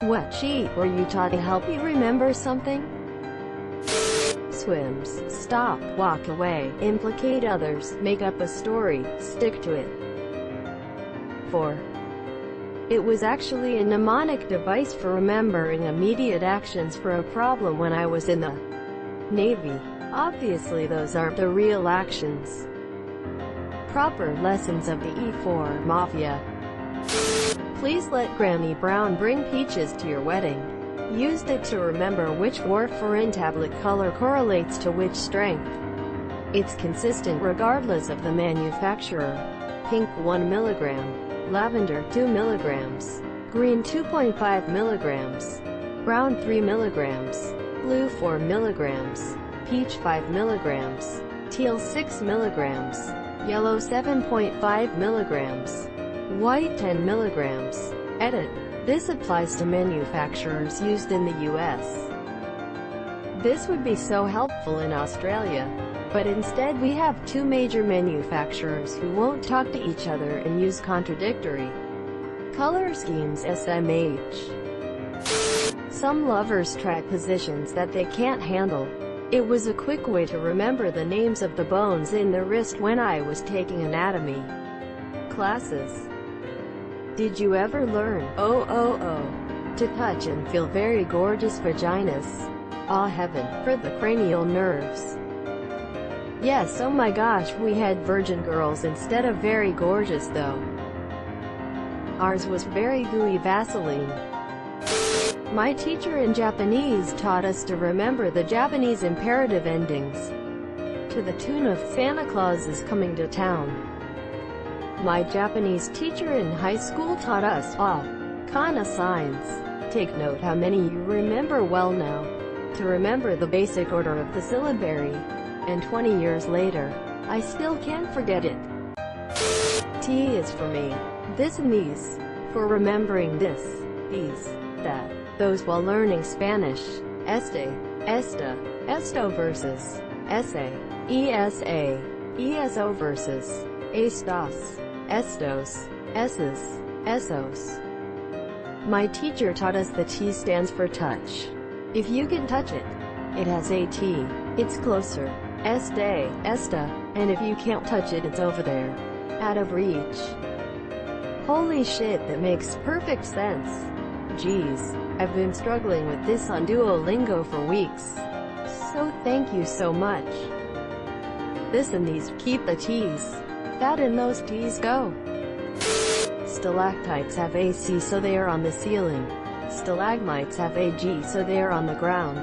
What cheat were you taught to help you remember something? Swims, stop, walk away, implicate others, make up a story, stick to it. 4. It was actually a mnemonic device for remembering immediate actions for a problem when I was in the Navy. Obviously those aren't the real actions. Proper lessons of the E4 Mafia. Please let Grammy Brown bring peaches to your wedding. Used it to remember which warfarin tablet color correlates to which strength. It's consistent regardless of the manufacturer. Pink 1 mg, lavender 2 mg, green 2.5 mg, brown 3 mg, blue 4 mg, peach 5 mg, teal 6 mg, yellow 7.5 mg, white 10 mg. Edit. This applies to manufacturers used in the US. This would be so helpful in Australia. But instead we have two major manufacturers who won't talk to each other and use contradictory color schemes. SMH. Some lovers try positions that they can't handle. It was a quick way to remember the names of the bones in the wrist when I was taking anatomy classes. Did you ever learn, to touch and feel very gorgeous vaginas? Ah, heaven, for the cranial nerves. Yes, oh my gosh, we had virgin girls instead of very gorgeous though. Ours was very gooey Vaseline. My teacher in Japanese taught us to remember the Japanese imperative endings, to the tune of Santa Claus is coming to town. My Japanese teacher in high school taught us kana signs. Take note how many you remember well now. To remember the basic order of the syllabary. And 20 years later, I still can't forget it. T is for me, this and these. For remembering this, these, that, those while learning Spanish. Este, esta, esto versus ese, esa, eso versus estos, estos, eses, esos. My teacher taught us the T stands for touch. If you can touch it, it has a T. It's closer. Este, esta, and if you can't touch it, it's over there. Out of reach. Holy shit, that makes perfect sense. Geez, I've been struggling with this on Duolingo for weeks. So thank you so much. This and these, keep the T's. That and those T's go. Stalactites have AC so they are on the ceiling. Stalagmites have AG so they are on the ground.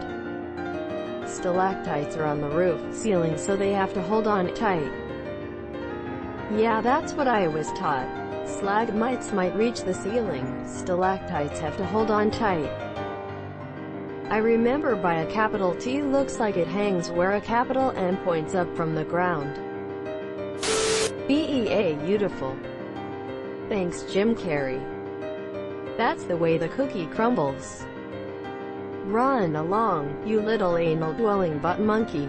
Stalactites are on the roof, ceiling so they have to hold on tight. Yeah, that's what I was taught. Stalagmites might reach the ceiling, stalactites have to hold on tight. I remember by a capital T looks like it hangs where a capital M points up from the ground. BEA beautiful. Thanks Jim Carrey. That's the way the cookie crumbles. Run along, you little anal-dwelling butt monkey.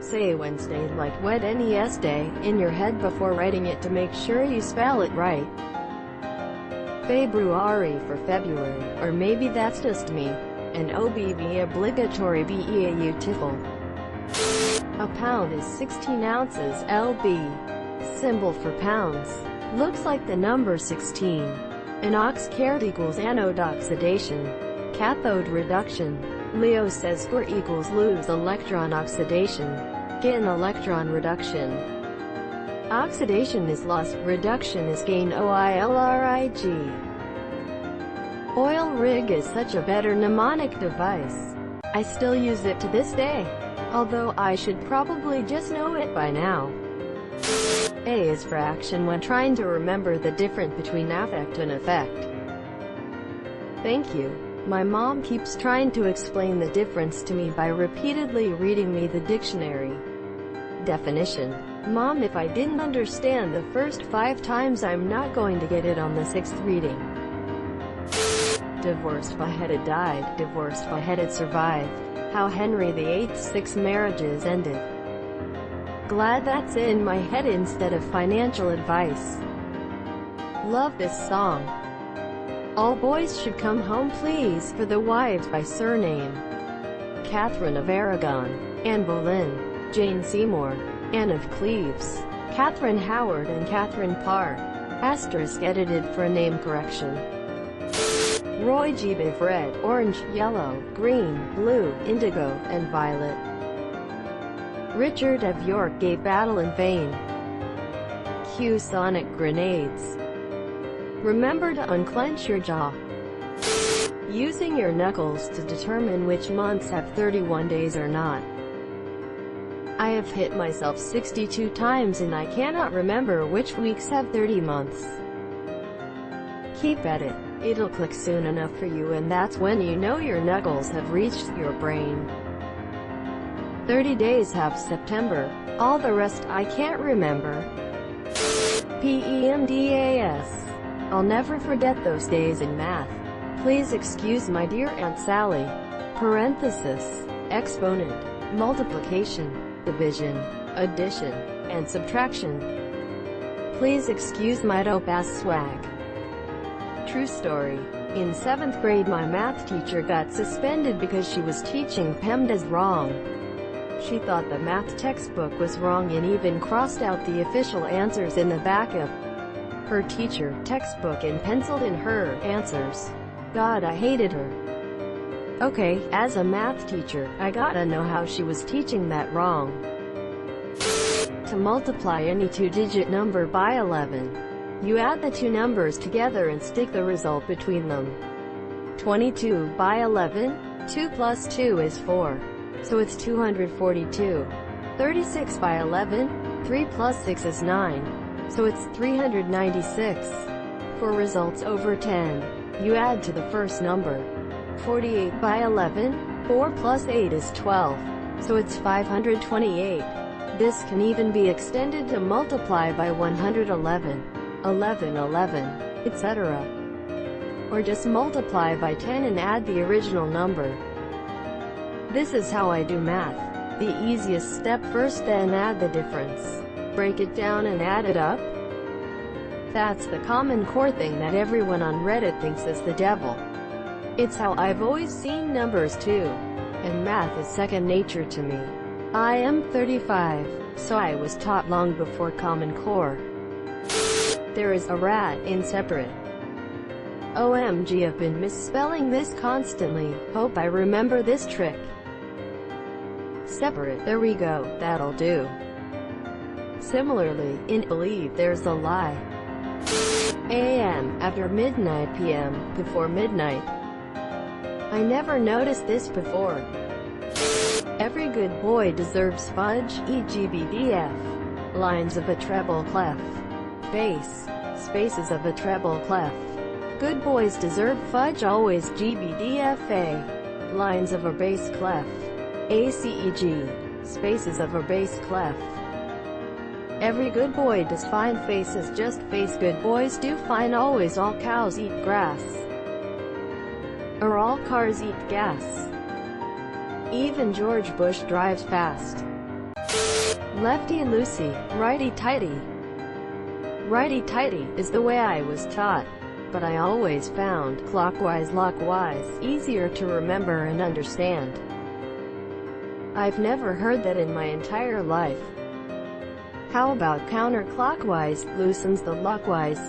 Say Wednesday like wet NES day, in your head before writing it to make sure you spell it right. February for February, or maybe that's just me. And OBB obligatory BEAU tiffle. A pound is 16 ounces, LB. Symbol for pounds. Looks like the number 16. An ox-caret equals anode oxidation. Cathode reduction. Leo says score equals lose electron oxidation. Gain electron reduction. Oxidation is loss, reduction is gain. OILRIG. Oil rig is such a better mnemonic device. I still use it to this day. Although I should probably just know it by now. A is for action when trying to remember the difference between affect and effect. Thank you. My mom keeps trying to explain the difference to me by repeatedly reading me the dictionary. Definition. Mom, if I didn't understand the first 5 times, I'm not going to get it on the 6th reading. Divorced beheaded died, divorced beheaded survived. How Henry VIII's 6 marriages ended. Glad that's in my head instead of financial advice. Love this song. All boys should come home please, for the wives by surname: Catherine of Aragon, Anne Boleyn, Jane Seymour, Anne of Cleves, Catherine Howard and Catherine Parr. Asterisk edited for a name correction. Roy G. Biv red, orange, yellow, green, blue, indigo, and violet. Richard of York gave battle in vain. Cue sonic grenades. Remember to unclench your jaw. Using your knuckles to determine which months have 31 days or not. I have hit myself 62 times and I cannot remember which weeks have 30 months. Keep at it. It'll click soon enough for you, and that's when you know your knuckles have reached your brain. 30 days have September. All the rest I can't remember. PEMDAS. I'll never forget those days in math. Please excuse my dear Aunt Sally. Parenthesis, exponent, multiplication, division, addition, and subtraction. Please excuse my dope-ass swag. True story. In 7th grade my math teacher got suspended because she was teaching PEMDAS wrong. She thought the math textbook was wrong and even crossed out the official answers in the back of her teacher textbook and penciled in her answers. God, I hated her. Okay, as a math teacher, I gotta know how she was teaching that wrong. To multiply any two-digit number by 11, you add the two numbers together and stick the result between them. 22 by 11, 2 plus 2 is 4, so it's 242. 36 by 11, 3 plus 6 is 9, so it's 396. For results over 10, you add to the first number. 48 by 11, 4 plus 8 is 12, so it's 528. This can even be extended to multiply by 111, 11, etc. Or just multiply by 10 and add the original number. This is how I do math. The easiest step first, then add the difference. Break it down and add it up. That's the common core thing that everyone on Reddit thinks is the devil. It's how I've always seen numbers too. And math is second nature to me. I am 35, so I was taught long before Common Core. There is a rat in separate. OMG, I've been misspelling this constantly. Hope I remember this trick. Separate, there we go, that'll do. Similarly, in believe there's a lie. AM, after midnight, PM, before midnight. I never noticed this before. Every good boy deserves fudge, EGBDF. Lines of a treble clef. Bass, spaces of a treble clef. Good boys deserve fudge always, GBDFA. Lines of a bass clef. ACEG, spaces of a bass clef. Every good boy does fine faces, just face good boys do fine always. All cows eat grass, or all cars eat gas. Even George Bush drives fast. Lefty-loosey, righty-tighty. Righty-tighty is the way I was taught, but I always found clockwise-lockwise easier to remember and understand. I've never heard that in my entire life. How about counterclockwise, loosens the lockwise?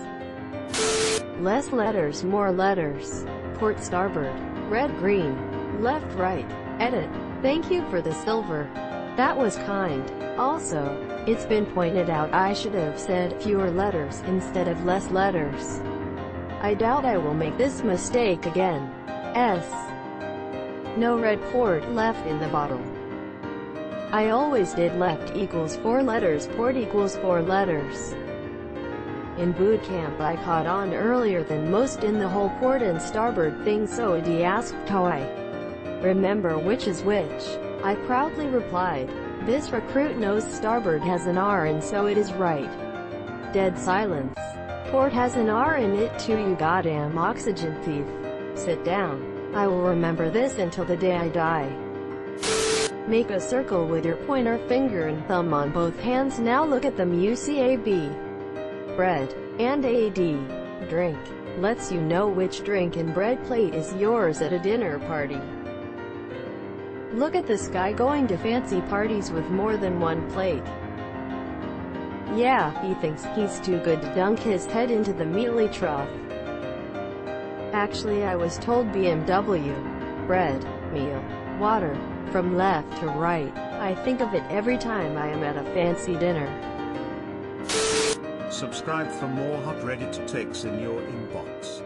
Less letters, more letters. Port starboard, red green, left right. Edit. Thank you for the silver. That was kind. Also, it's been pointed out I should have said fewer letters instead of less letters. I doubt I will make this mistake again. S. No red port left in the bottle. I always did left equals 4 letters, port equals 4 letters. In boot camp I caught on earlier than most in the whole port and starboard thing, so he asked how I remember which is which. I proudly replied, "This recruit knows starboard has an R and so it is right." Dead silence. Port has an R in it too, you goddamn oxygen thief. Sit down. I will remember this until the day I die. Make a circle with your pointer finger and thumb on both hands. Now look at them. UCAB. Bread. And AD. Drink. lets you know which drink and bread plate is yours at a dinner party. Look at this guy going to fancy parties with more than one plate. Yeah, he thinks he's too good to dunk his head into the mealy trough. Actually, I was told BMW, bread, meal, water, from left to right. I think of it every time I am at a fancy dinner. Subscribe for more hot Reddit takes in your inbox.